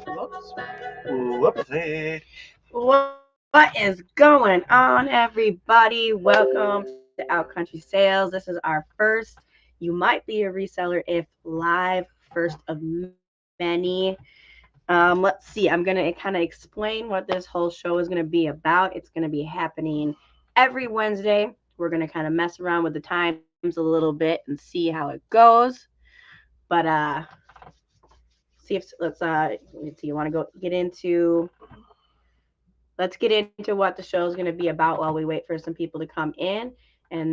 Whoops. Whoopsie. What is going on, everybody? Welcome to Out Country Sales. This is our first, you might be a reseller if live, first of many. Let's see, I'm going to kind of explain what this whole show is going to be about. It's going to be happening every Wednesday. We're going to kind of mess around with the times a little bit and see how it goes. But see if let's see, you want to go get into let's get into what the show is going to be about while we wait for some people to come in, and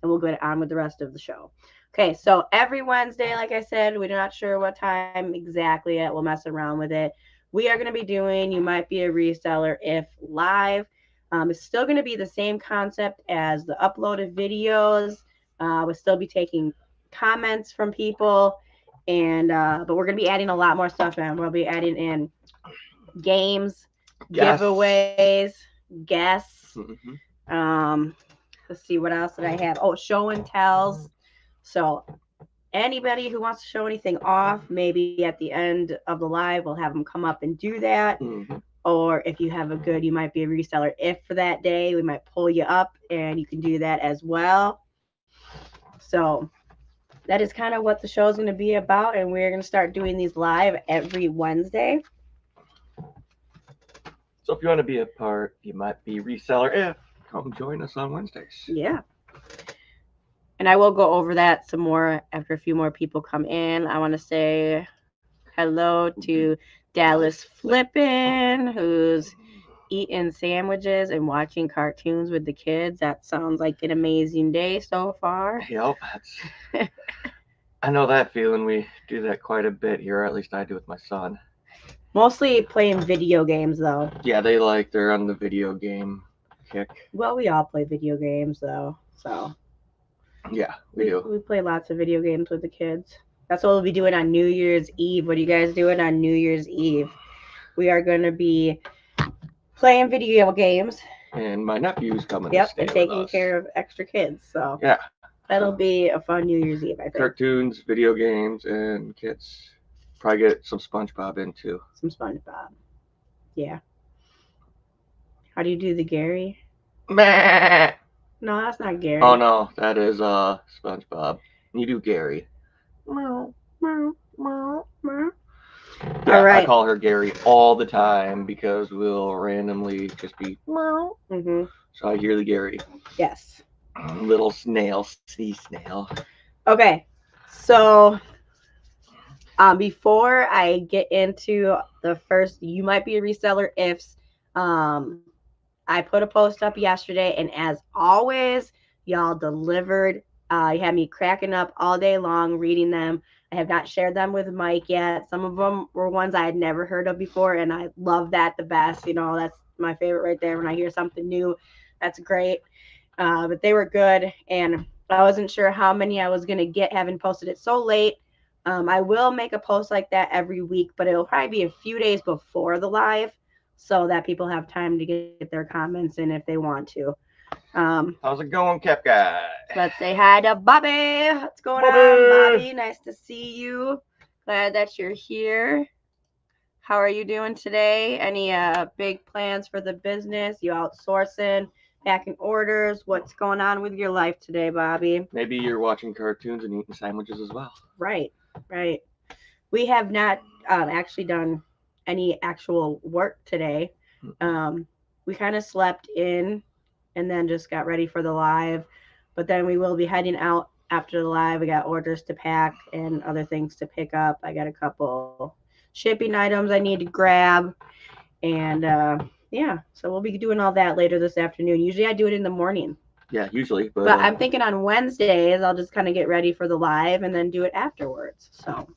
we'll get on with the rest of the show. Okay, so every Wednesday, like I said, we're not sure what time exactly yet. We'll mess around with it. We are going to be doing You Might Be a Reseller If live. It's still going to be the same concept as the uploaded videos. We'll still be taking comments from people, and but we're going to be adding a lot more stuff, man. We'll be adding in games, Yes. giveaways, guests. Mm-hmm. Let's see, what else did I have? Oh, show and tells. So anybody who wants to show anything off, maybe at the end of the live, we'll have them come up and do that. Mm-hmm. Or if you have a good, you might be a reseller if for that day, we might pull you up and you can do that as well. So that is kind of what the show is going to be about, and we're going to start doing these live every Wednesday. So if you want to be a part, You Might Be Reseller If, come join us on Wednesdays. Yeah. And I will go over that some more after a few more people come in. I want to say hello to Dallas Flippin, who's eating sandwiches and watching cartoons with the kids. That sounds like an amazing day so far. Yep, I know that feeling. We do that quite a bit here, or at least I do with my son. Mostly playing video games, though. Yeah, they're on the video game kick. Well, we all play video games, though. So yeah, we do. We play lots of video games with the kids. That's what we'll be doing on New Year's Eve. What are you guys doing on New Year's Eve? We are going to be playing video games. And my nephew's coming. Yep, to stay and taking with us. care of extra kids. So yeah, that'll be a fun New Year's Eve, I think. Cartoons, video games, and kids. Probably get some SpongeBob in too. Some SpongeBob. Yeah. How do you do the Gary? Meh. No, that's not Gary. Oh no, that is SpongeBob. You do Gary. Meow, meow, meow, meow. Yeah, all right. I call her Gary all the time because we'll randomly just be meow. Mm-hmm. So I hear the Gary. Yes. Little snail, sea snail. Okay, so before I get into the first, You Might Be a Reseller Ifs, I put a post up yesterday, and as always, y'all delivered. You had me cracking up all day long reading them. I have not shared them with Mike yet. Some of them were ones I had never heard of before, and I love that the best. You know, that's my favorite right there. When I hear something new, that's great. But they were good, and I wasn't sure how many I was going to get having posted it so late. I will make a post like that every week, but it'll probably be a few days before the live so that people have time to get their comments in if they want to. How's it going, Cap Guy? Let's say hi to Bobby. What's going on, Bobby? Nice to see you. Glad that you're here. How are you doing today? Any big plans for the business? You outsourcing, packing orders? What's going on with your life today, Bobby? Maybe you're watching cartoons and eating sandwiches as well. Right. We have not actually done any actual work today. We kind of slept in and then just got ready for the live. But then we will be heading out after the live. We got orders to pack and other things to pick up. I got a couple shipping items I need to grab. And yeah, so we'll be doing all that later this afternoon. Usually I do it in the morning. Yeah, usually. But I'm thinking on Wednesdays, I'll just kind of get ready for the live and then do it afterwards. So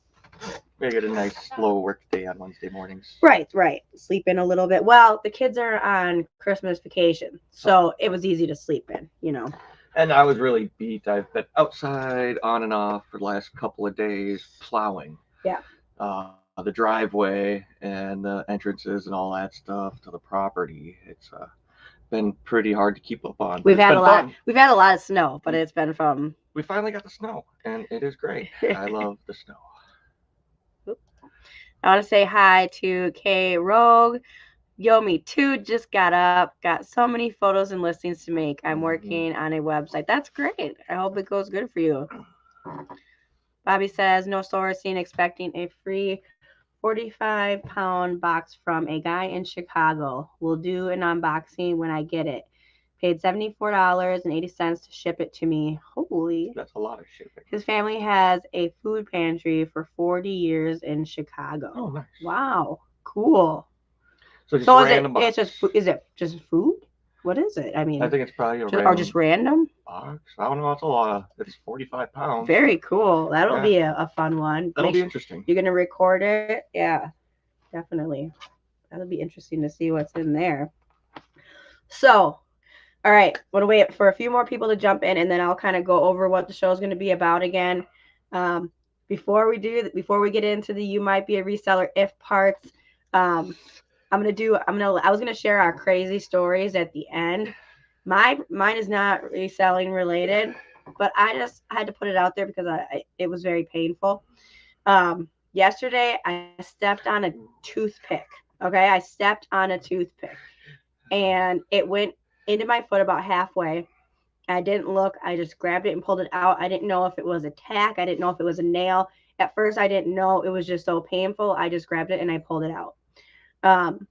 we get a nice slow work day on Wednesday mornings. Right. Sleep in a little bit. Well, the kids are on Christmas vacation, so it was easy to sleep in, you know. And I was really beat. I've been outside on and off for the last couple of days plowing. Yeah. The driveway and the entrances and all that stuff to the property. It's been pretty hard to keep up on. We've had a lot. We've had a lot of snow, but it's been from. We finally got the snow, and it is great. I love the snow. I want to say hi to K Rogue. Yo, me too. Just got up. Got so many photos and listings to make. I'm working on a website. That's great. I hope it goes good for you. Bobby says, no sourcing, expecting a free 45-pound box from a guy in Chicago. We'll do an unboxing when I get it. Paid $74.80 to ship it to me. Holy. That's a lot of shipping. His family has a food pantry for 40 years in Chicago. Oh, nice. Wow. Cool. So just So random box. is it just food? What is it? I mean, I think it's probably a or just random box. I don't know. It's a lot. It's 45 pounds. Very cool. That'll be a fun one. That'll be interesting. You're gonna record it? Yeah, definitely. That'll be interesting to see what's in there. So, all right, I'm gonna wait for a few more people to jump in, and then I'll kind of go over what the show is gonna be about again. Before we get into the You Might Be a Reseller if parts, I was gonna share our crazy stories at the end. Mine is not reselling related, but I had to put it out there because it was very painful. Yesterday I stepped on a toothpick. Okay, I stepped on a toothpick, and it went into my foot about halfway. I didn't look. I just grabbed it and pulled it out. I didn't know if it was a tack. I didn't know if it was a nail. At first, I didn't know. It was just so painful. I just grabbed it and I pulled it out.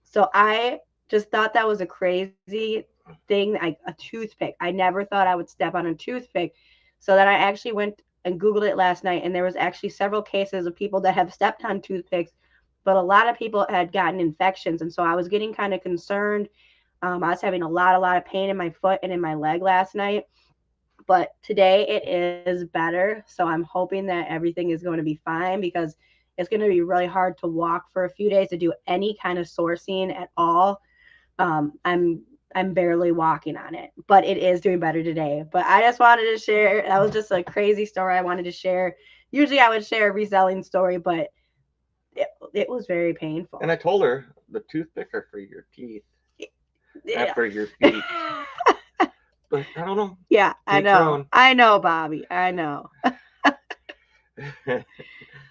So I just thought that was a crazy thing, like a toothpick. I never thought I would step on a toothpick. So then I actually went and Googled it last night, and there was actually several cases of people that have stepped on toothpicks, but a lot of people had gotten infections. And so I was getting kind of concerned. I was having a lot of pain in my foot and in my leg last night, but today it is better. So I'm hoping that everything is going to be fine, because it's going to be really hard to walk for a few days to do any kind of sourcing at all. I'm barely walking on it, but it is doing better today. But I just wanted to share. That was just a crazy story I wanted to share. Usually I would share a reselling story, but it was very painful. And I told her the toothpick are for your teeth. Not for your feet. But I don't know. Yeah, I know. I know, Bobby. I know.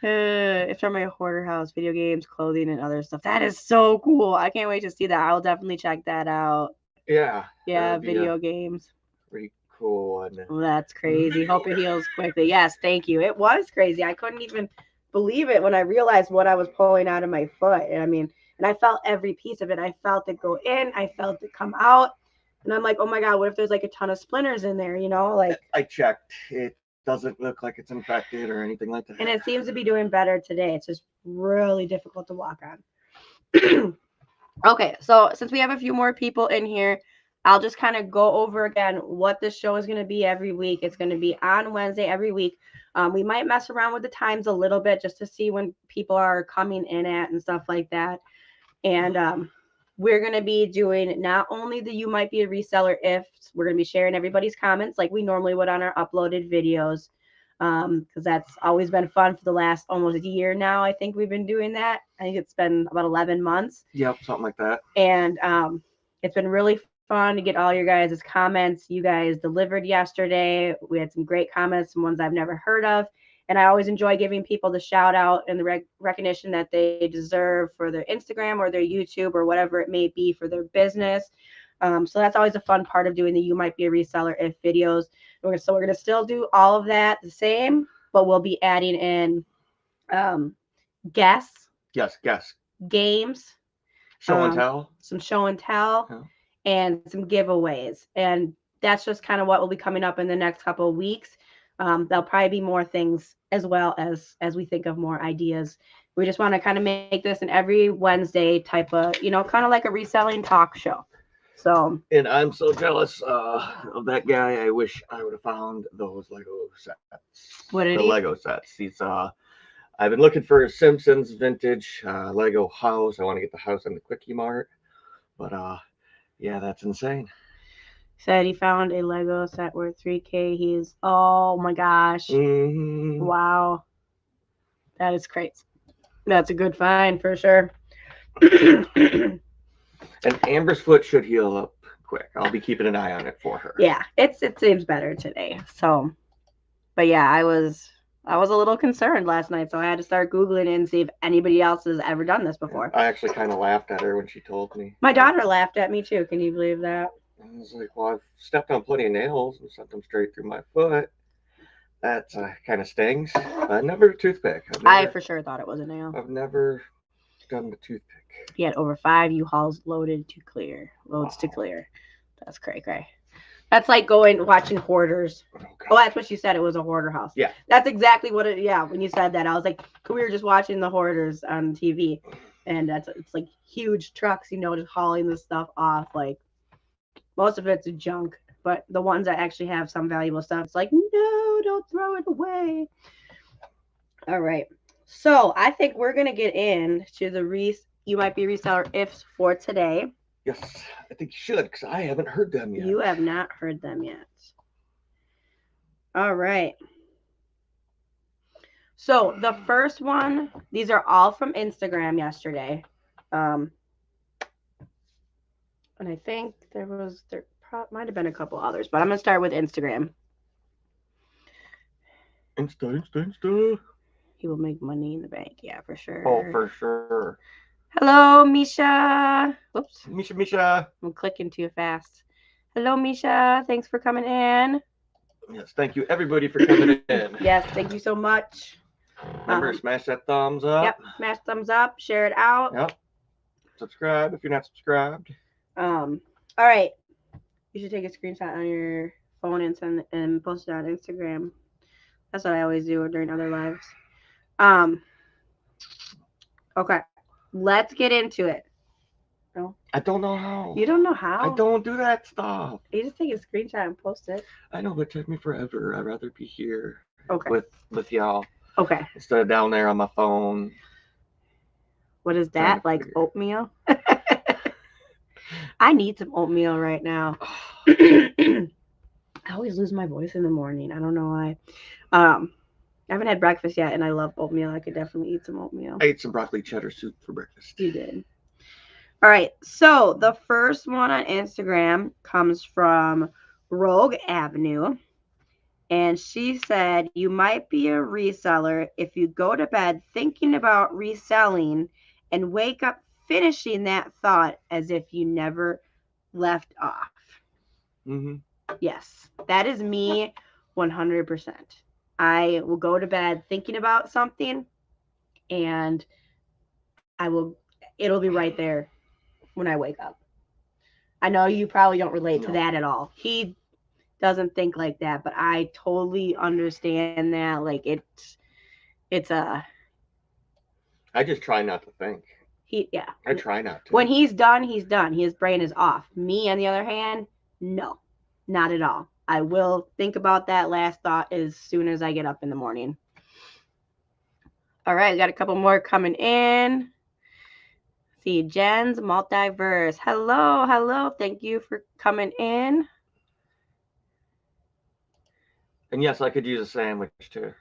It's from my hoarder house, video games, clothing, and other stuff. That is so cool. I can't wait to see that. I'll definitely check that out. Yeah. Yeah, video games. Pretty cool one. Well, that's crazy. Hope it heals quickly. Yes, thank you. It was crazy. I couldn't even believe it when I realized what I was pulling out of my foot. I mean, and I felt every piece of it. I felt it go in. I felt it come out. And I'm like, oh my God, what if there's like a ton of splinters in there, you know? Like, I checked. It doesn't look like it's infected or anything like that. And it seems to be doing better today. It's just really difficult to walk on. Okay, so since we have a few more people in here, I'll just kind of go over again what this show is going to be every week. It's going to be on Wednesday every week. We might mess around with the times a little bit just to see when people are coming in at and stuff like that. And we're going to be doing not only the You Might Be a Reseller ifs, we're going to be sharing everybody's comments like we normally would on our uploaded videos, because that's always been fun for the last almost a year now. I think we've been doing that. I think it's been about 11 months. Yep, something like that. And it's been really fun to get all your guys' comments. You guys delivered yesterday. We had some great comments, some ones I've never heard of. And I always enjoy giving people the shout out and the recognition that they deserve for their Instagram or their YouTube or whatever it may be for their business. So that's always a fun part of doing the You Might Be a Reseller if videos. So we're going to still do all of that the same, but we'll be adding in guests. Yes, guests. Games. Show and tell. Some show and tell. And some giveaways. And that's just kind of what will be coming up in the next couple of weeks. There'll probably be more things as well as we think of more ideas. We just want to kind of make this an every Wednesday type of, kind of like a reselling talk show. So. And I'm so jealous of that guy. I wish I would have found those Lego sets. What did he? Lego sets. He's I've been looking for a Simpsons vintage Lego house. I want to get the house in the Quickie Mart. But yeah, that's insane. Said he found a Lego set worth $3,000. Oh my gosh. Mm-hmm. Wow. That is crazy. That's a good find for sure. And Amber's foot should heal up quick. I'll be keeping an eye on it for her. Yeah, it seems better today. So, but yeah, I was I was a little concerned last night, so I had to start Googling and see if anybody else has ever done this before. I actually kind of laughed at her when she told me. My daughter laughed at me too. Can you believe that? I was like, well, I've stepped on plenty of nails and sent them straight through my foot. That kind of stings. But never a toothpick. I for sure thought it was a nail. I've never done the toothpick. He had over 5 U-Hauls loads to clear. That's cray. That's like watching Hoarders. Oh, that's what she said. It was a hoarder house. Yeah. That's exactly what it. Yeah, when you said that, I was like, we were just watching the Hoarders on TV, and it's like huge trucks, just hauling this stuff off. Like most of it's junk, but the ones that actually have some valuable stuff, it's like, no, don't throw it away. All right. So I think we're gonna get into the You Might Be a Reseller ifs for today. Yes, I think you should, because I haven't heard them yet. You have not heard them yet. All right. So the first one, these are all from Instagram yesterday. And I think there might have been a couple others, but I'm going to start with Instagram. Insta. He will make money in the bank. Yeah, for sure. Oh, for sure. Hello, Misha. Whoops. Misha. I'm clicking too fast. Hello, Misha. Thanks for coming in. Yes, thank you, everybody, for coming in. Yes, thank you so much. Remember, smash that thumbs up. Yep, smash thumbs up. Share it out. Yep. Subscribe if you're not subscribed. All right. You should take a screenshot on your phone and post it on Instagram. That's what I always do during other lives. Okay. Let's get into it. No? I don't know how. You don't know how? I don't do that stuff. You just take a screenshot and post it. I know, but it took me forever. I'd rather be here. Okay. With y'all. Okay. Instead of down there on my phone. What is that? Like oatmeal? I need some oatmeal right now. I always lose my voice in the morning. I don't know why. I haven't had breakfast yet, and I love oatmeal. I could definitely eat some oatmeal. I ate some broccoli cheddar soup for breakfast. You did. All right. So the first one on Instagram comes from Rogue Avenue. And she said, you might be a reseller if you go to bed thinking about reselling and wake up finishing that thought as if you never left off. Mm-hmm. Yes, that is me 100%. I will go to bed thinking about something and it'll be right there when I wake up. I know you probably don't relate to that at all. He doesn't think like that, but I totally understand that. Like it's I just try not to think. I try not to. When he's done, he's done. His brain is off. Me, on the other hand, no, not at all. I will think about that last thought as soon as I get up in the morning. All right, got a couple more coming in. See, Jen's Multiverse. Hello. Thank you for coming in. And yes, I could use a sandwich too.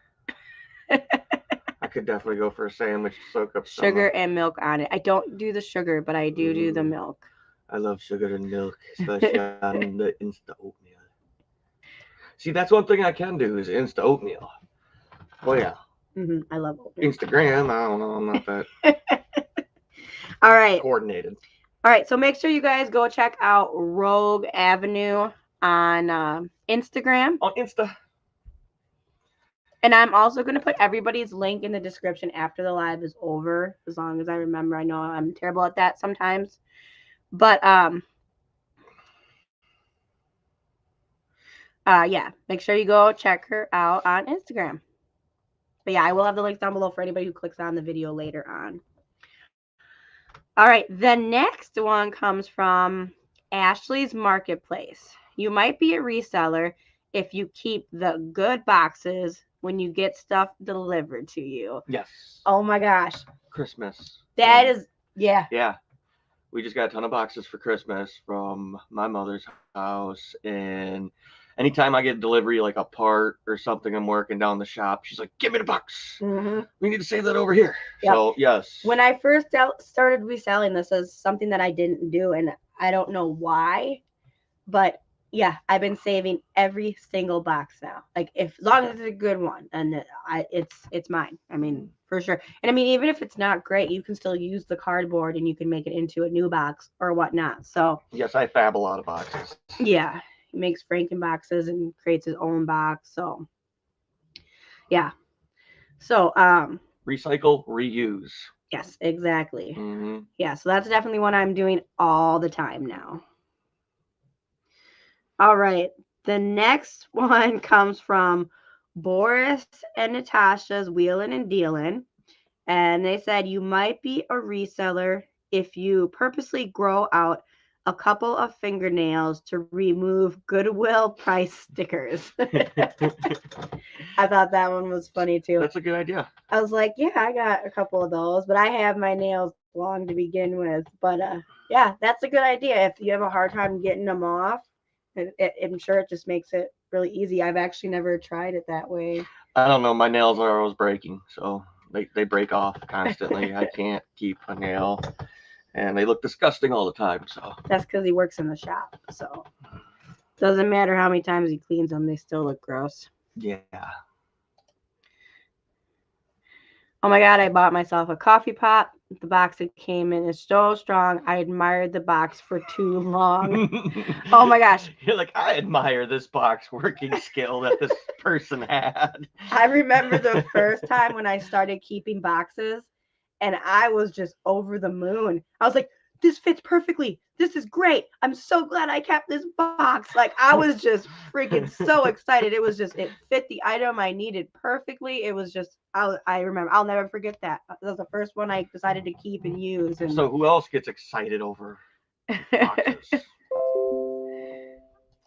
I could definitely go for a sandwich to soak up sugar and milk on it. I don't do the sugar, but I do the milk. I love sugar and milk, especially on the Insta oatmeal. See, that's one thing I can do is Insta oatmeal. Oh yeah. I love oatmeal. Instagram, I don't know, I'm not that all right. coordinated. All right, so make sure you guys go check out Rogue Avenue on Instagram. On Insta. And I'm also going to put everybody's link in the description after the live is over, as long as I remember. I know I'm terrible at that sometimes. But, yeah, make sure you go check her out on Instagram. But, yeah, I will have the links down below for anybody who clicks on the video later on. All right, the next one comes from Ashley's Marketplace. You might be a reseller if you keep the good boxes when you get stuff delivered to you. Yes. Oh my gosh. Christmas. That is, yeah. Yeah. We just got a ton of boxes for Christmas from my mother's house. And anytime I get delivery, like a part or something, I'm working down the shop, she's like, give me the box. We need to save that over here. Yep. So, yes. When I first started reselling, this is something that I didn't do. And I don't know why, but Yeah, I've been saving every single box now. Like if as long as it's a good one, and it's mine. I mean, for sure. And I mean, even if it's not great, you can still use the cardboard and you can make it into a new box or whatnot. So Yes, I fab a lot of boxes. yeah, he makes Franken boxes and creates his own box. So yeah. So Recycle, reuse. yes, exactly. Mm-hmm. Yeah, so that's definitely what I'm doing all the time now. All right. The next one comes from Boris and Natasha's Wheelin' and Dealin'. And they said you might be a reseller if you purposely grow out a couple of fingernails to remove Goodwill price stickers. I thought that one was funny too. That's a good idea. I was like, yeah, I got a couple of those, but I have my nails long to begin with. But yeah, that's a good idea. If you have a hard time getting them off, I'm sure it just makes it really easy. I've actually never tried it that way. I don't know. My nails are always breaking, so they break off constantly. I can't keep a nail, and they look disgusting all the time. So That's because he works in the shop. So doesn't matter how many times he cleans them, they still look gross. yeah. Oh my God, I bought myself a coffee pot. The box it came in is so strong. I admired the box for too long. Oh my gosh. You're like, I admire this box working skill that this person had. I remember the first time when I started keeping boxes and I was just over the moon. I was like, this fits perfectly. This is great. I'm so glad I kept this box. Like I was just freaking so excited. It was just it fit the item I needed perfectly. It was just I remember. I'll never forget that. That was the first one I decided to keep and use. And So who else gets excited over boxes?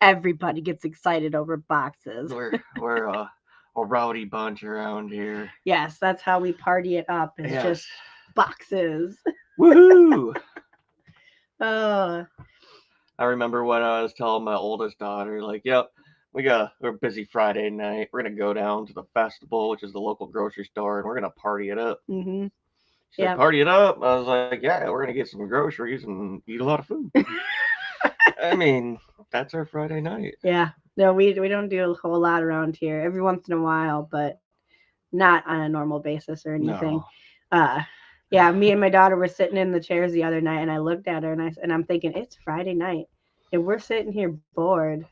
everybody gets excited over boxes. We're a rowdy bunch around here. Yes, that's how we party it up. It's just boxes. Woohoo! Oh. I remember when I was telling my oldest daughter, like, yep, we're busy Friday night. We're gonna go down to the festival, which is the local grocery store, and we're gonna party it up. Mm-hmm. She said, party it up. I was like, yeah, we're gonna get some groceries and eat a lot of food. I mean, that's our Friday night. Yeah. No, we don't do a whole lot around here. Every once in a while, but not on a normal basis or anything. No. Yeah, me and my daughter were sitting in the chairs the other night, and I looked at her and I'm thinking it's Friday night, and we're sitting here bored.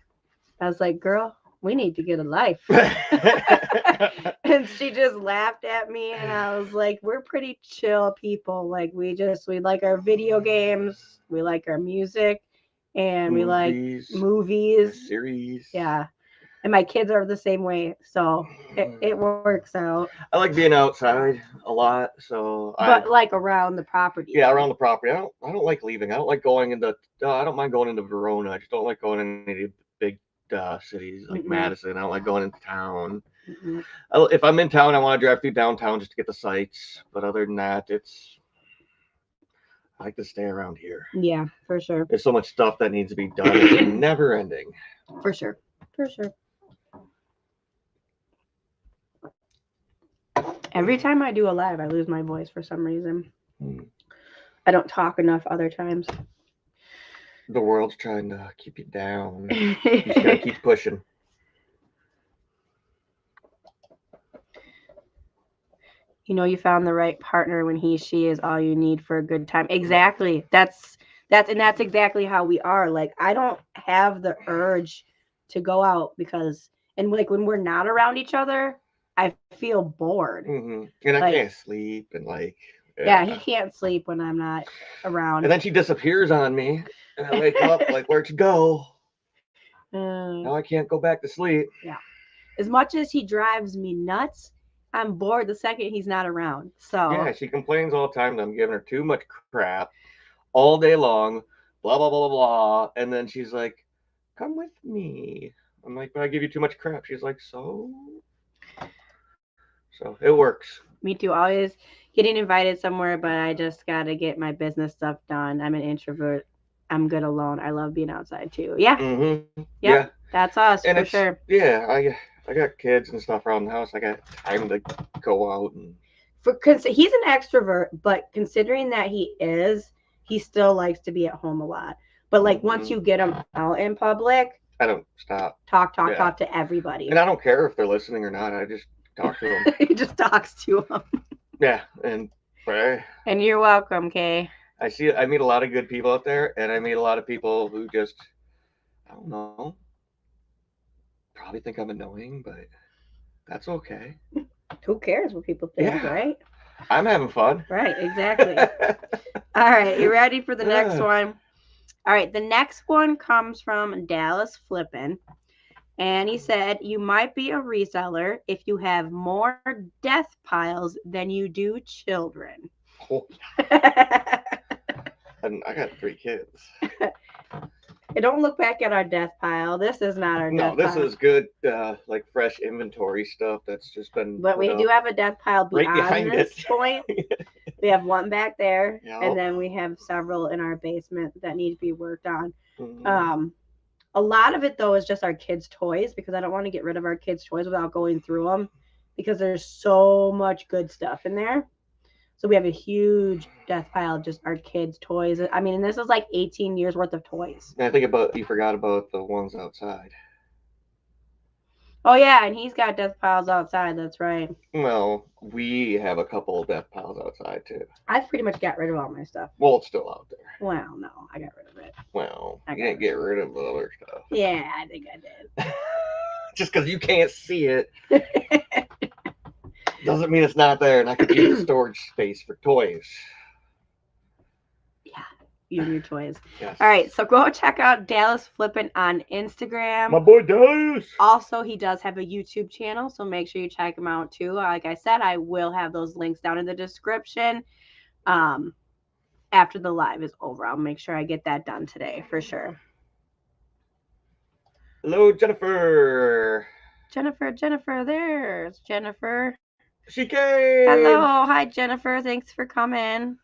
I was like, girl, we need to get a life. And she just laughed at me, and I was like, we're pretty chill people. Like we like our video games, we like our music, and we like movies, series. Yeah. And my kids are the same way, so it works out. I like being outside a lot, so like around the property. Yeah, around the property. I don't like leaving. I don't like going into. I don't mind going into Verona. I just don't like going into the big cities like Madison. I don't like going into town. If I'm in town, I want to drive through downtown just to get the sights. But other than that, I like to stay around here. Yeah, for sure. There's so much stuff that needs to be done. It's never ending. For sure. For sure. Every time I do a live, I lose my voice for some reason. I don't talk enough other times. The world's trying to keep you down. You just gotta keep pushing. You know, you found the right partner when she is all you need for a good time. Exactly. That's exactly how we are. Like I don't have the urge to go out because, and like when we're not around each other, I feel bored. And I can't sleep and like. Yeah, he can't sleep when I'm not around. And then she disappears on me, and I wake up like, where'd you go? Now I can't go back to sleep. Yeah. As much as he drives me nuts, I'm bored the second he's not around. So yeah, she complains all the time that I'm giving her too much crap all day long, blah blah blah blah blah. And then she's like, "Come with me." I'm like, "But I give you too much crap." She's like, "So it works." Me too. Always getting invited somewhere, but I just gotta get my business stuff done. I'm an introvert. I'm good alone. I love being outside too. Yeah. Mm-hmm. Yeah. That's us and for sure. Yeah, I got kids and stuff around the house. I got time to go out and. He's an extrovert, but considering that he still likes to be at home a lot. But like once you get him out in public, I don't stop. Talk Yeah. to everybody. And I don't care if they're listening or not. I just talk to them. He just talks to them. Yeah, and pray. And you're welcome, Kay. I meet a lot of good people out there, and I meet a lot of people who just, I don't know, probably think I'm annoying, but that's okay. Who cares what people think, Yeah. right? I'm having fun. Right, exactly. All right, you ready for the next one? All right, the next one comes from Dallas Flippin'. And he said, you might be a reseller if you have more death piles than you do children. Oh. And I got 3 kids. Don't look back at our death pile. This is not our death pile. No, this is good, like fresh inventory stuff that's just been. But we do have a death pile right beyond behind this it. point. We have one back there, Yep. and then we have several in our basement that need to be worked on. Mm-hmm. A lot of it, though, is just our kids' toys, because I don't want to get rid of our kids' toys without going through them, because there's so much good stuff in there. So we have a huge death pile of just our kids' toys. I mean, and this is like 18 years worth of toys. And I think you forgot about the ones outside. Oh, yeah, and he's got death piles outside. That's right. Well, we have a couple of death piles outside, too. I've pretty much got rid of all my stuff. Well, it's still out there. Well, no, I got rid of it. Well, you didn't get rid of the other stuff. Yeah, I think I did. Just because you can't see it doesn't mean it's not there, and I could use storage space for toys. Yeah, you and your toys. Yes. All right, so go check out Dallas Flippin' on Instagram. My boy Dallas. Also, he does have a YouTube channel, so make sure you check him out too. Like I said, I will have those links down in the description. After the live is over, I'll make sure I get that done today for sure. Hello, Jennifer. Jennifer, there's Jennifer. She came. Hello, hi Jennifer. Thanks for coming.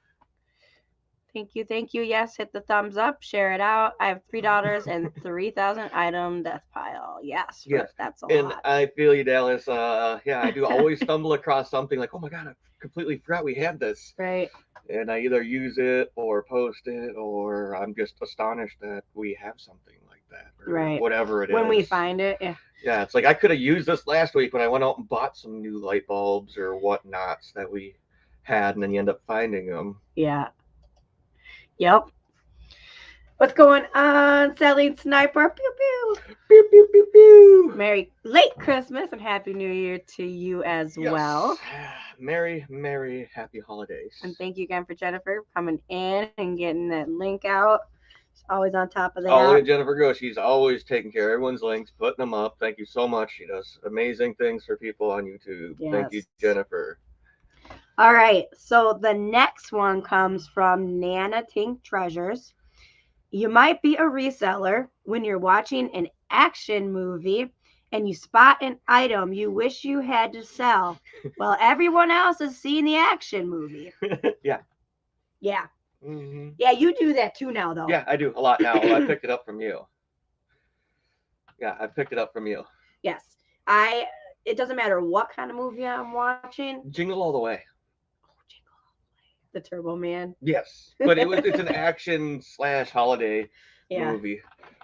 Thank you. Yes, hit the thumbs up, share it out. I have 3 daughters and 3,000 item death pile. Yes, that's a lot. And I feel you, Dallas. Yeah, I do always stumble across something like, oh my god, I completely forgot we had this. Right. And I either use it or post it, or I'm just astonished that we have something like that, or right. whatever it is. When we find it, yeah. Yeah, it's like I could have used this last week when I went out and bought some new light bulbs or whatnots that we had, and then you end up finding them. Yeah. Yep. What's going on, Selling Sniper? Pew pew. Pew pew pew pew. Merry late Christmas and Happy New Year to you as well. Merry happy holidays. And thank you again for Jennifer coming in and getting that link out. She's always on top of that. Oh, look at Jennifer go. She's always taking care of everyone's links, putting them up. Thank you so much. She does amazing things for people on YouTube. Yes. Thank you, Jennifer. All right, so the next one comes from Nana Tink Treasures. You might be a reseller when you're watching an action movie and you spot an item you wish you had to sell while everyone else is seeing the action movie. Yeah. Yeah. Mm-hmm. Yeah, you do that too now, though. Yeah, I do a lot now. I picked it up from you. Yeah, I picked it up from you. Yes. It doesn't matter what kind of movie I'm watching. Jingle All the Way. The Turbo Man. Yes, but it's an action / holiday movie,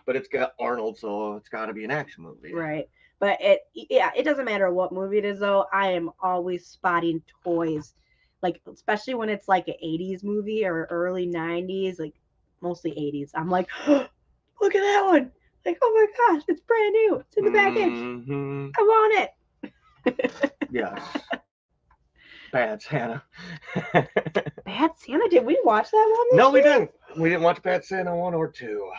but it's got Arnold, so it's got to be an action movie, right? But it doesn't matter what movie it is, though. I am always spotting toys, like especially when it's like an 80s movie or early 90s, like mostly 80s. I'm like, oh, look at that one! Like, oh my gosh, it's brand new. It's in the package. Mm-hmm. I want it. Yes. Bad Santa. Bad Santa? Did we watch that one? No, we didn't. We didn't watch Bad Santa 1 or 2.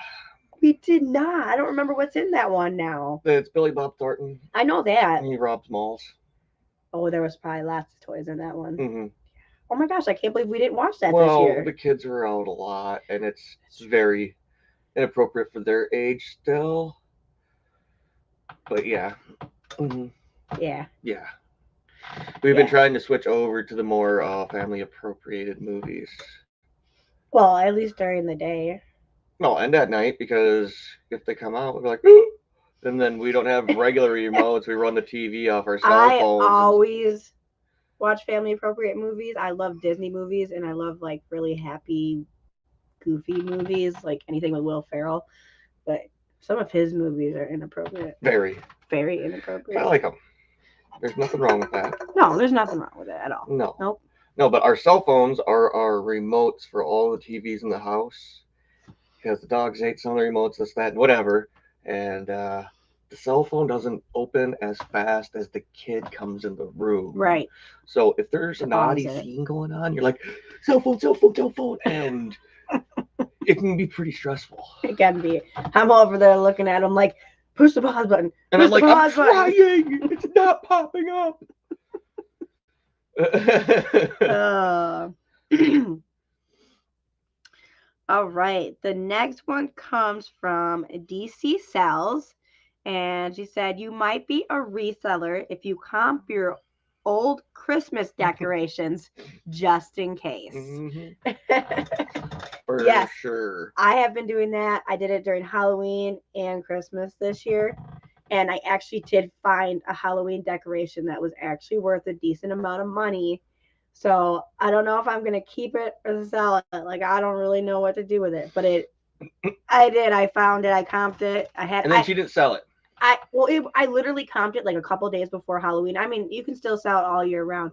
We did not. I don't remember what's in that one now. It's Billy Bob Thornton. I know that. And he robs malls. Oh, there was probably lots of toys in that one. Mm-hmm. Oh my gosh, I can't believe we didn't watch that this year. Well, the kids were out a lot, and it's very inappropriate for their age still. But yeah. Mm-hmm. Yeah. Yeah. We've been trying to switch over to the more family appropriated movies. Well, at least during the day. No, and at night, because if they come out, we're like, ooh! And then we don't have regular remotes. We run the TV off our cell phones. I always watch family appropriate movies. I love Disney movies, and I love like really happy, goofy movies, like anything with Will Ferrell. But Some of his movies are inappropriate. Very. Very inappropriate. I like them. There's nothing wrong with that. No, there's nothing wrong with it at all. No. Nope. No, but our cell phones are our remotes for all the TVs in the house. Because the dogs ate some of the remotes, this, that, whatever. And the cell phone doesn't open as fast as the kid comes in the room. Right. So if there's a naughty scene going on, you're like, cell phone, cell phone, cell phone. And it can be pretty stressful. It can be. I'm over there looking at him like, push the pause button. And I'm like, I'm trying. It's not popping up. All right. The next one comes from DC Sells. And she said, you might be a reseller if you comp your old Christmas decorations just in case. Mm-hmm. For sure. I have been doing that. I did it during Halloween and Christmas this year. And I actually did find a Halloween decoration that was actually worth a decent amount of money. So I don't know if I'm going to keep it or sell it. Like, I don't really know what to do with it. But I did. I found it. I comped it. And then she didn't sell it. I literally comped it like a couple days before Halloween. I mean, you can still sell it all year round.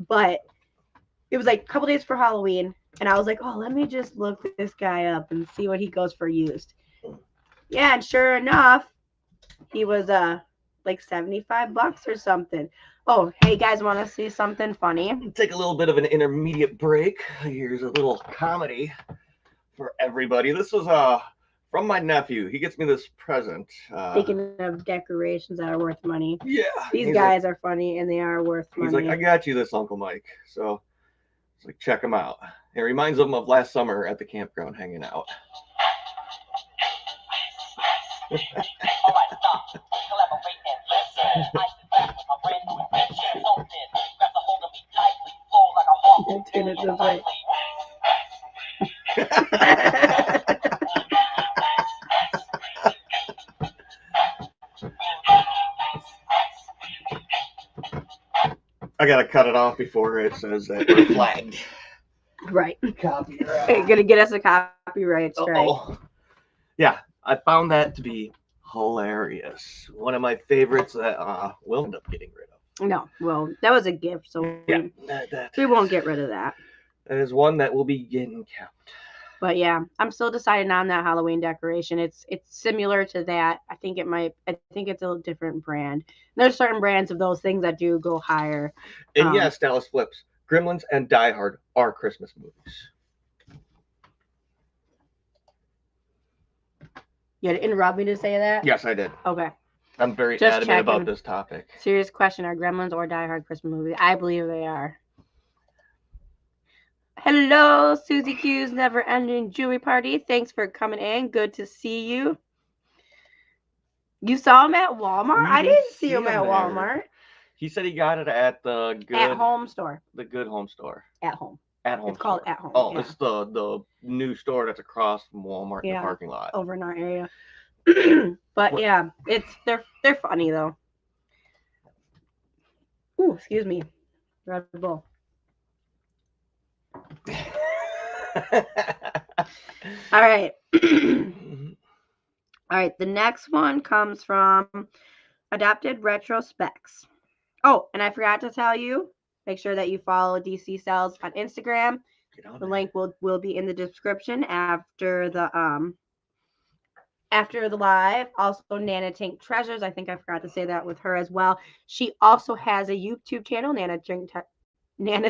But it was like a couple days for Halloween. And I was like, oh, let me just look this guy up and see what he goes for used. Yeah, and sure enough, he was like $75 or something. Oh, hey, guys, want to see something funny? Take a little bit of an intermediate break. Here's a little comedy for everybody. This was from my nephew. He gets me this present. Speaking of decorations that are worth money. Yeah. These guys are funny, and they are worth money. He's like, I got you this, Uncle Mike. So it's like, check him out. It reminds him of last summer at the campground hanging out. Turn it this way. I gotta cut it off before it says that we're flagged. Right. Copyright. You're gonna get us a copyright strike. Yeah, I found that to be hilarious. One of my favorites that we'll end up getting rid of. No, well, that was a gift, so we won't get rid of that. That is one that will be getting kept. But yeah, I'm still deciding on that Halloween decoration. It's similar to that. I think it's a different brand. There's certain brands of those things that do go higher. And yes, Dallas flips. Gremlins and Die Hard are Christmas movies. You had to interrupt me to say that? Yes, I did. Okay. I'm very adamant about this topic. Serious question. Are Gremlins or Die Hard Christmas movies? I believe they are. Hello, Susie Q's Never Ending Jewelry Party. Thanks for coming in. Good to see you. You saw him at Walmart? I didn't see him at Walmart. He said he got it at the good at-home store. The Good Home store. At home. At home. It's called At Home. Oh, yeah. It's the new store that's across from Walmart in the parking lot. Over in our area. But yeah, they're funny though. Ooh, excuse me. Red Bull. All right. All right, the next one comes from Adapted Retrospects. Oh, and I forgot to tell you, make sure that you follow DC Sells on Instagram. The link will be in the description after the live. Also, Nana Tank Treasures. I think I forgot to say that with her as well. She also has a YouTube channel, Nana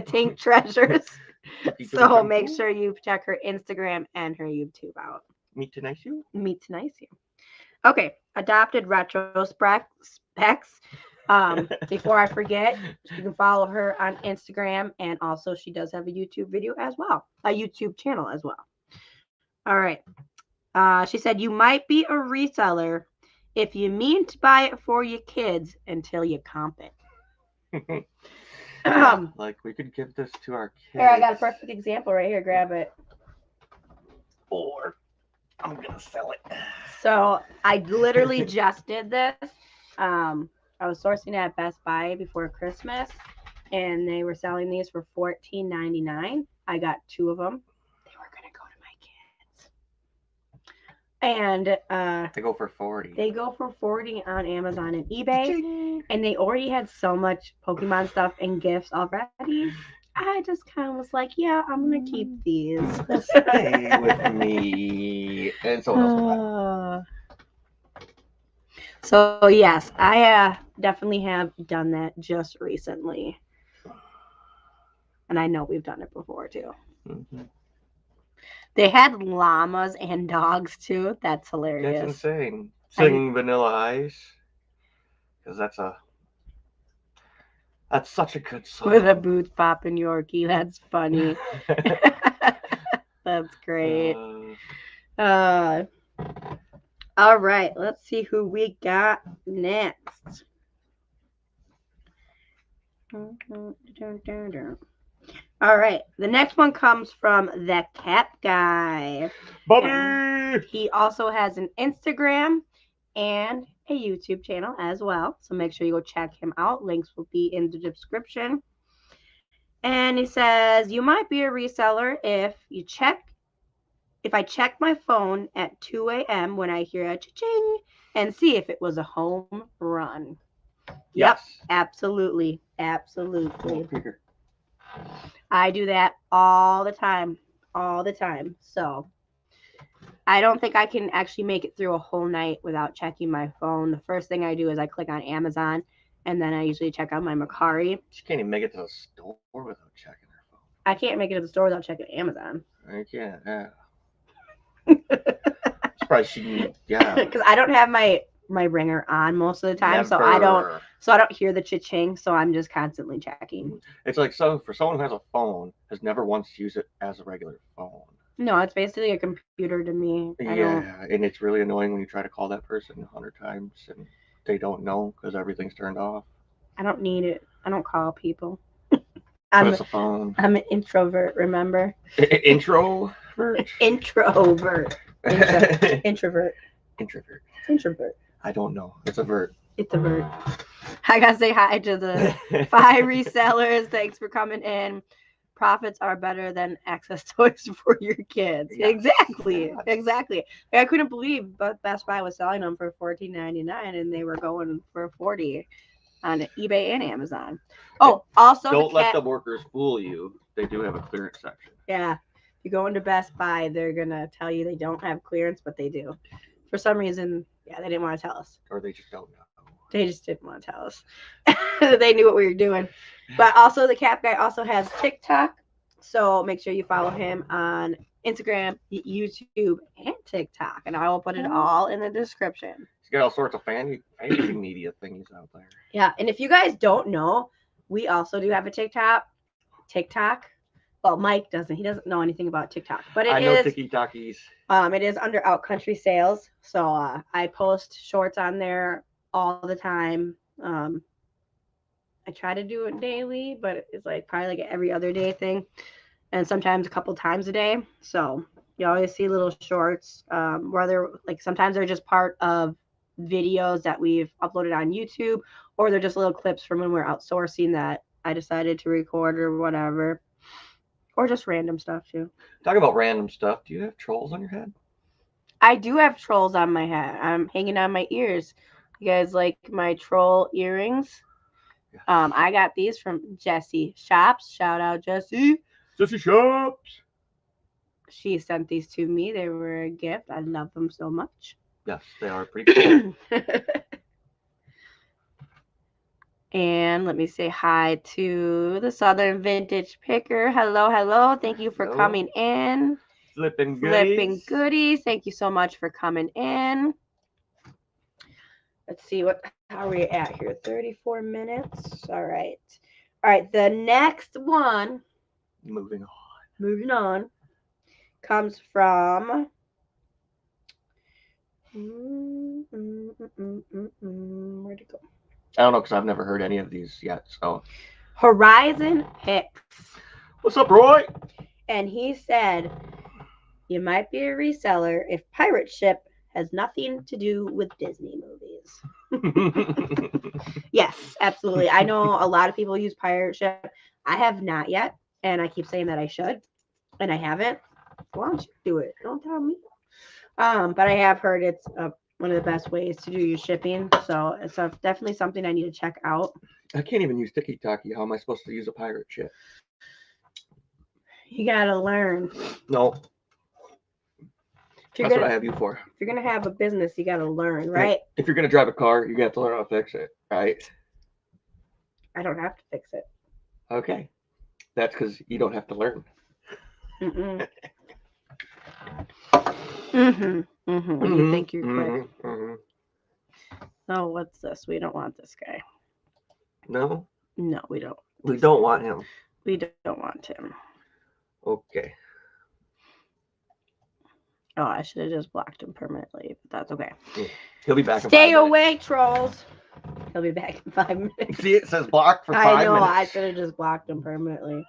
Tank Treasures. So make sure you check her Instagram and her YouTube out. Meet to nice you. Okay, Adopted Retrospects. Before I forget, you can follow her on Instagram, and also she does have a YouTube video as well, a YouTube channel as well. All right. She said, you might be a reseller if you mean to buy it for your kids until you comp it. Like we could give this to our kids. Here, I got a perfect example right here. Grab it. Or I'm gonna sell it. So I literally just did this. I was sourcing at Best Buy before Christmas, and they were selling these for $14.99. I got 2 of them. They were gonna go to my kids. And they go for 40. They go for 40 on Amazon and eBay. Ching. And they already had so much Pokemon stuff and gifts already. I just kind of was like, yeah, I'm going to keep these. Stay with me. And so else. So, yes, I definitely have done that just recently. And I know we've done it before, too. Mm-hmm. They had llamas and dogs, too. That's hilarious. That's insane. Singing Vanilla Ice. Because that's such a good song. With a booth popping Yorkie. That's funny. That's great. All right, let's see who we got next. All right, the next one comes from the Cat Guy. Bobby! He also has an Instagram and a YouTube channel as well. So make sure you go check him out. Links will be in the description. And he says, you might be a reseller if I check my phone at 2 a.m. when I hear a cha-ching and see if it was a home run. Yep, absolutely. Absolutely. I do that all the time. So I don't think I can actually make it through a whole night without checking my phone. The first thing I do is I click on Amazon, and then I usually check out my Mercari. She can't even make it to the store without checking her phone. I can't make it to the store without checking Amazon. I can't, yeah. Surprised she, yeah. Because I don't have my ringer on most of the time, so I don't hear the cha-ching, so I'm just constantly checking. It's like for someone who has a phone, has never once used it as a regular phone. No, it's basically a computer to me. And it's really annoying when you try to call that person 100 times and they don't know because everything's turned off. I don't need it. I don't call people. It's a phone. I'm an introvert, remember? Introvert? Introvert. Introvert. I don't know. It's a vert. It's a vert. I gotta say hi to the 5 resellers. Thanks for coming in. Profits are better than access toys for your kids. Yeah. Exactly. I couldn't believe Best Buy was selling them for $14.99 and they were going for $40 on eBay and Amazon. Oh, also don't let the workers fool you. They do have a clearance section. Yeah. If you go into Best Buy, they're gonna tell you they don't have clearance, but they do. For some reason, yeah, they didn't want to tell us. Or they just don't know. They just didn't want to tell us. They knew what we were doing. But also, the Cap Guy also has TikTok. So make sure you follow him on Instagram, YouTube, and TikTok. And I will put it all in the description. He's got all sorts of fancy media things out there. Yeah. And if you guys don't know, we also do have a TikTok. Well, Mike doesn't. He doesn't know anything about TikTok. But I know TikTokies. It is under Out Country Sales. So I post shorts on there all the time. I try to do it daily, but it's probably like every other day thing, and sometimes a couple times a day. So you always see little shorts, whether sometimes they're just part of videos that we've uploaded on YouTube, or they're just little clips from when we're outsourcing that I decided to record or whatever, or just random stuff too. Talk about random stuff. Do you have trolls on your head? I do have trolls on my head. I'm hanging on my ears. You guys like my troll earrings? Yes. I got these from Jessie Shops. Shout out, Jessie. Jessie Shops. She sent these to me. They were a gift. I love them so much. Yes, they are pretty cool. And let me say hi to the Southern Vintage Picker. Hello. Thank you for coming in. Flipping goodies. Thank you so much for coming in. Let's see how are we at here. 34 minutes. All right. The next one. Moving on. Comes from. Where'd it go? I don't know because I've never heard any of these yet. So. Horizon Hicks. What's up, Roy? And he said, you might be a reseller if pirate ship has nothing to do with Disney movies. Yes, absolutely. I know a lot of people use pirate ship. I have not yet, and I keep saying that I should, and I haven't. Why don't you do it? Don't tell me. But I have heard it's one of the best ways to do your shipping. So it's definitely something I need to check out. I can't even use Tiki-Taki. How am I supposed to use a pirate ship? You gotta learn. No. That's what I have you for. If you're gonna have a business, you gotta learn, right? If you're gonna drive a car, you have to learn how to fix it, right? I don't have to fix it. Okay. That's because you don't have to learn. You think you're quick. Oh, what's this? We don't want this guy. No? No, we don't. We don't want him. We don't want him. Okay. Oh, I should have just blocked him permanently, but that's okay. He'll be back in 5 minutes. Stay away, trolls. He'll be back in 5 minutes. See, it says blocked for 5 minutes. I know, I should have just blocked him permanently.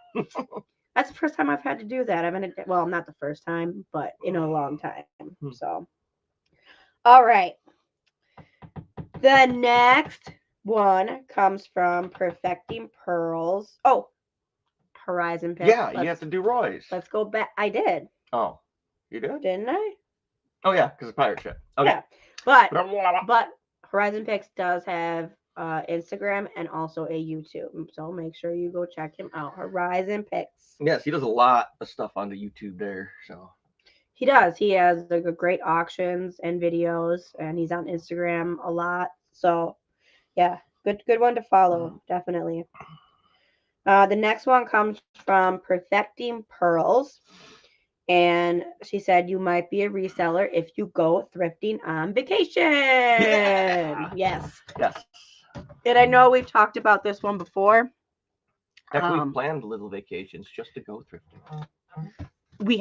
That's the first time I've had to do that. Well, not the first time, but in a long time. So, all right. The next one comes from Perfecting Pearls. Oh, Horizon Picks. Yeah, you have to do Roy's. Let's go back. I did. Oh, you did? Didn't I? Oh, yeah, because it's pirate ship. Okay. Yeah, but Horizon Picks does have Instagram and also a YouTube. So make sure you go check him out. Horizon Picks. Yes, he does a lot of stuff on the YouTube there. So he does. He has great auctions and videos, and he's on Instagram a lot. So yeah, good one to follow, definitely. The next one comes from Perfecting Pearls. And she said, you might be a reseller if you go thrifting on vacation. Yeah. Yes. And I know we've talked about this one before. Heck, we've planned little vacations just to go thrifting. We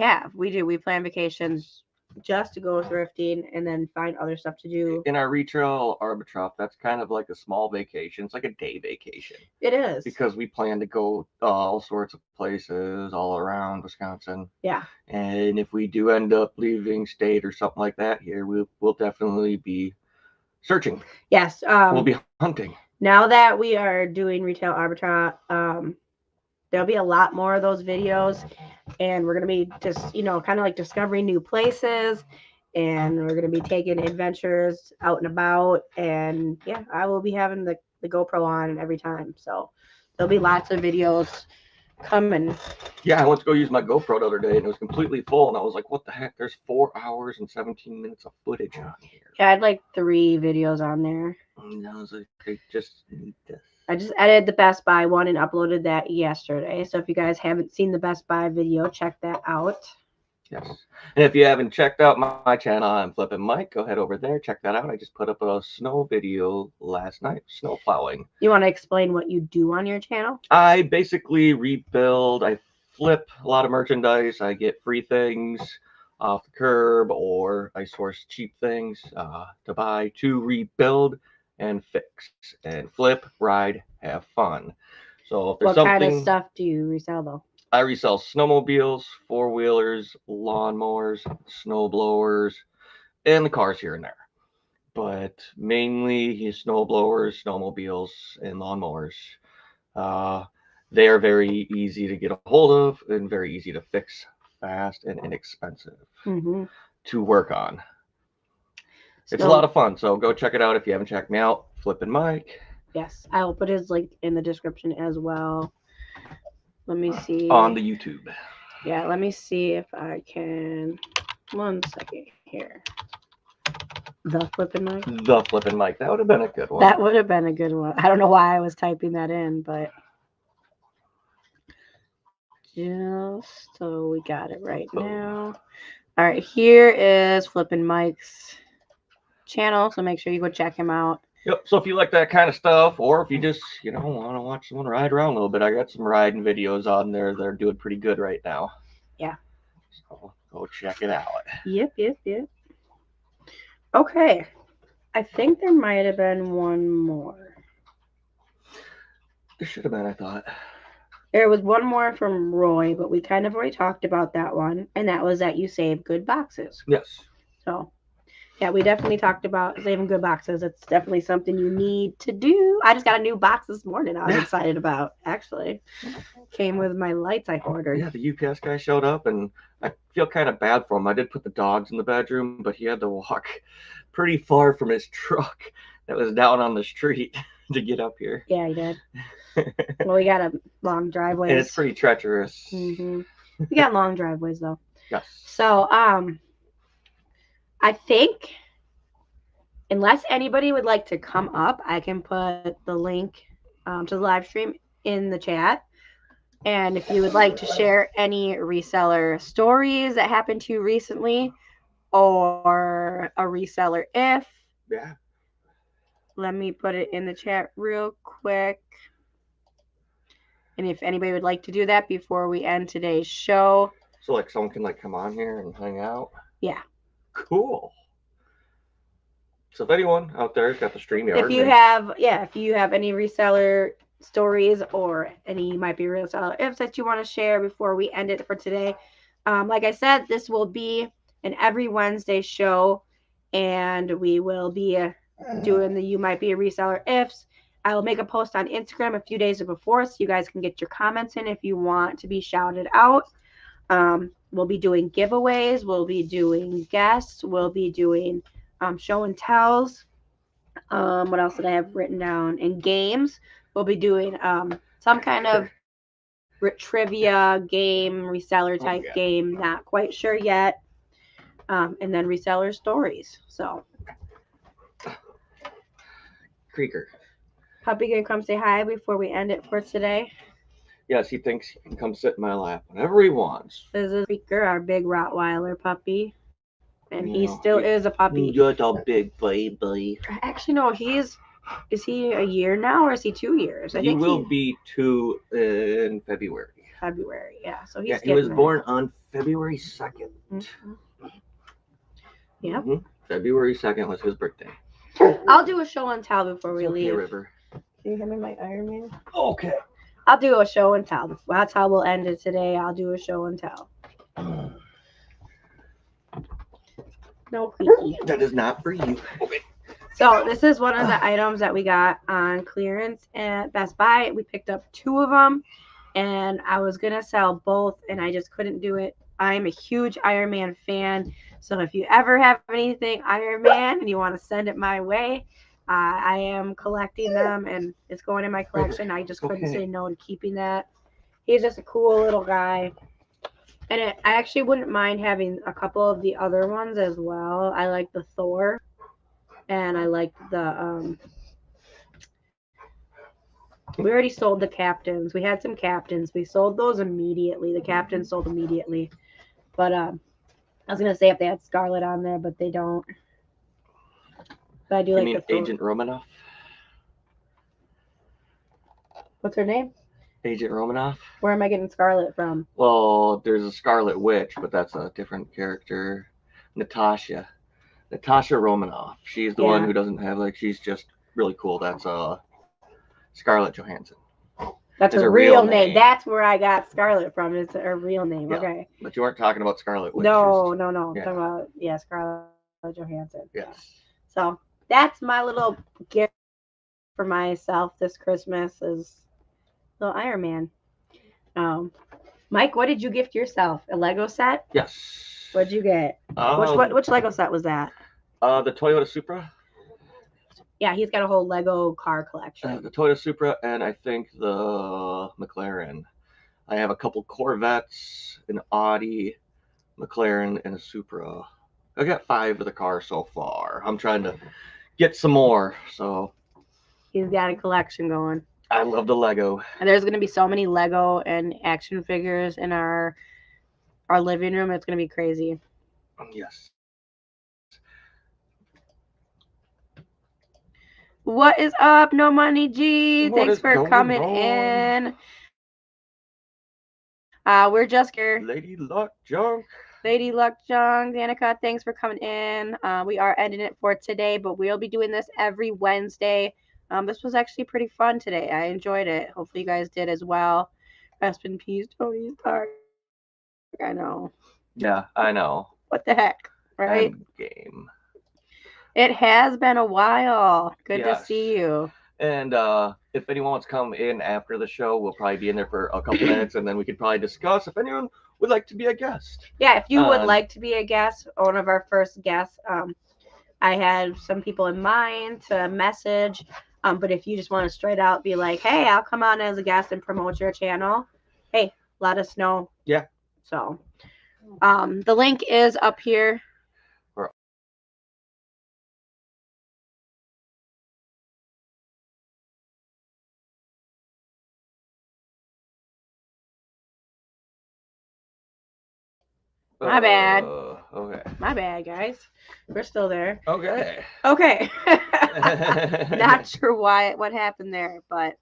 do. We plan vacations just to go thrifting and then find other stuff to do. In our retail arbitrage, that's kind of like a small vacation. It's like a day vacation. It is. Because we plan to go all sorts of places all around Wisconsin. Yeah. And if we do end up leaving state or something like that here, we'll definitely be searching. Yes. We'll be hunting. Now that we are doing retail arbitrage, there'll be a lot more of those videos, and we're going to be just, kind of like discovering new places, and we're going to be taking adventures out and about. And yeah, I will be having the GoPro on every time. So there'll be lots of videos coming. Yeah, I went to go use my GoPro the other day, and it was completely full, and I was like, what the heck? There's 4 hours and 17 minutes of footage on here. Yeah, I had like 3 videos on there. And I was like, I just need this. I just edited the Best Buy one and uploaded that yesterday. So if you guys haven't seen the Best Buy video, check that out. Yes. And if you haven't checked out my channel, I'm Flippin' Mike. Go head over there. Check that out. I just put up a snow video last night, snow plowing. You want to explain what you do on your channel? I basically rebuild. I flip a lot of merchandise. I get free things off the curb, or I source cheap things to buy, to rebuild and fix and flip, ride, have fun. So if there's what kind of stuff do you resell though? I resell snowmobiles, 4-wheelers, lawnmowers, snow blowers, and the cars here and there. But mainly snowblowers, snowmobiles, and lawnmowers. They are very easy to get a hold of and very easy to fix, fast and inexpensive to work on. It's a lot of fun, so go check it out if you haven't checked me out. Flippin' Mike. Yes, I will put his link in the description as well. Let me see. On the YouTube. Yeah, let me see if I can. 1 second here. The Flippin' Mike? The Flippin' Mike. That would have been a good one. That would have been a good one. I don't know why I was typing that in, but just so we got it right now. All right, here is Flippin' Mike's channel, so make sure you go check him out. Yep. So if you like that kind of stuff, or if you just want to watch someone ride around a little bit, I got some riding videos on there. They're doing pretty good right now. Yeah. So go check it out. Yep. Okay. I think there might have been one more. There should have been, I thought. There was one more from Roy, but we kind of already talked about that one, and that was that you save good boxes. Yes. So Yeah, we definitely talked about saving good boxes. It's definitely something you need to do. I just got a new box this morning. I was excited about. Actually, came with my lights I ordered. Yeah, the UPS guy showed up, and I feel kind of bad for him. I did put the dogs in the bedroom, but he had to walk pretty far from his truck that was down on the street to get up here. Yeah, he did. Well, we got a long driveway. And it's pretty treacherous. Mm-hmm. We got long driveways though. Yes. So, I think unless anybody would like to come up, I can put the link to the live stream in the chat. And if you would like to share any reseller stories that happened to you recently or a reseller if, Yeah. let me put it in the chat real quick. And if anybody would like to do that before we end today's show. So like someone can like come on here and hang out? Yeah. Cool. So if anyone out there has got the StreamYard, if you have any reseller stories or any might be reseller ifs that you want to share before we end it for today, like I said, this will be an every Wednesday show, and we will be doing the you might be a reseller ifs. I will make a post on Instagram a few days before so you guys can get your comments in if you want to be shouted out. We'll be doing giveaways, we'll be doing guests, we'll be doing show and tells. What else did I have written down? In games, we'll be doing some kind of trivia game, reseller type game. Not quite sure yet. And then reseller stories. So, Krieger. Puppy gonna come say hi before we end it for today. Yes, he thinks he can come sit in my lap whenever he wants. This is Krieger, our big Rottweiler puppy. And he still is a puppy. Just a big baby. Actually, no, is he a year now or is he 2 years? He will be 2 in February. Yeah. So he's he was born on February 2nd. Mm-hmm. Yep. Mm-hmm. February 2nd was his birthday. I'll do a show and tell before we leave. River. Can you hand me my Iron Man? Okay. I'll do a show and tell. That's how we'll end it today. I'll do a show and tell. No creaky. That is not for you. Okay. So this is one of the items that we got on clearance at Best Buy. We picked up 2 of them, and I was going to sell both, and I just couldn't do it. I'm a huge Iron Man fan, so if you ever have anything Iron Man and you want to send it my way, I am collecting them, and it's going in my collection. I just couldn't say no to keeping that. He's just a cool little guy. And I actually wouldn't mind having a couple of the other ones as well. I like the Thor, and I like the we already sold the captains. We had some captains. We sold those immediately. The captains sold immediately. But I was gonna say if they had Scarlet on there, but they don't. But I do like the Thor. Agent Romanoff? What's her name? Agent Romanoff. Where am I getting Scarlet from? Well, there's a Scarlet Witch, but that's a different character. Natasha Romanoff. She's the one who doesn't have she's just really cool. That's Scarlett Johansson. That's her real name. That's where I got Scarlet from. It's her real name. Yeah. Okay. But you weren't talking about Scarlet Witch. No. I'm talking about Scarlett Johansson. Yes. So that's my little gift for myself this Christmas is little Iron Man. Mike, what did you gift yourself? A Lego set? Yes. What'd you get? Which Lego set was that? The Toyota Supra. Yeah, he's got a whole Lego car collection. The Toyota Supra, and I think the McLaren. I have a couple Corvettes, an Audi, McLaren, and a Supra. I got 5 of the cars so far. I'm trying to get some more. So he's got a collection going. I love the Lego. And there's going to be so many Lego and action figures in our living room. It's going to be crazy. Yes. What is up, No Money G? Thanks for coming in. We're just here. Lady Luck Junk. Danica, thanks for coming in. We are ending it for today, but we'll be doing this every Wednesday. This was actually pretty fun today. I enjoyed it. Hopefully you guys did as well. Rest in peace, Tony Stark. I know. Yeah, I know. What the heck, right? Game. It has been a while. Good to Yes. see you. And if anyone wants to come in after the show, we'll probably be in there for a couple minutes, and then we could probably discuss if anyone would like to be a guest. Yeah, if you would like to be a guest, one of our first guests, I had some people in mind to message. But if you just want to straight out be like, hey, I'll come on as a guest and promote your channel, hey, let us know. Yeah. So the link is up here. My bad. Okay. My bad, guys. We're still there. Okay. Okay. Not sure what happened there, but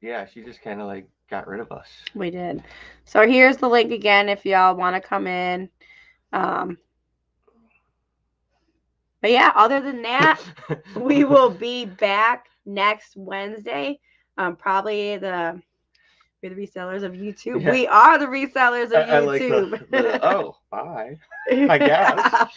yeah, she just kind of like got rid of us. We did. So here's the link again if y'all want to come in. But yeah, other than that, we will be back next Wednesday. Probably we're the resellers of YouTube. Yeah. We are the resellers of YouTube. Like the bye. I guess.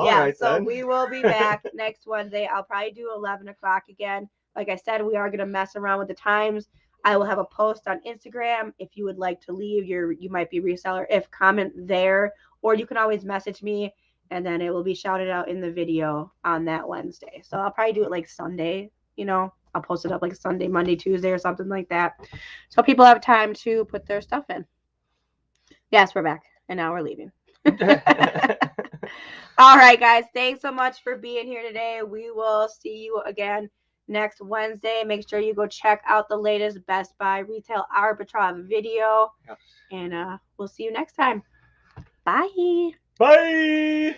Yeah, so then. We will be back next Wednesday. I'll probably do 11 o'clock again. Like I said, we are going to mess around with the times. I will have a post on Instagram. If you would like to leave you might be reseller, if comment there, or you can always message me and then it will be shouted out in the video on that Wednesday. So I'll probably do it like Sunday, I'll post it up like Sunday, Monday, Tuesday or something like that. So people have time to put their stuff in. Yes, we're back and now we're leaving. All right, guys. Thanks so much for being here today. We will see you again next Wednesday. Make sure you go check out the latest Best Buy retail arbitrage video. Yes. And we'll see you next time. Bye. Bye.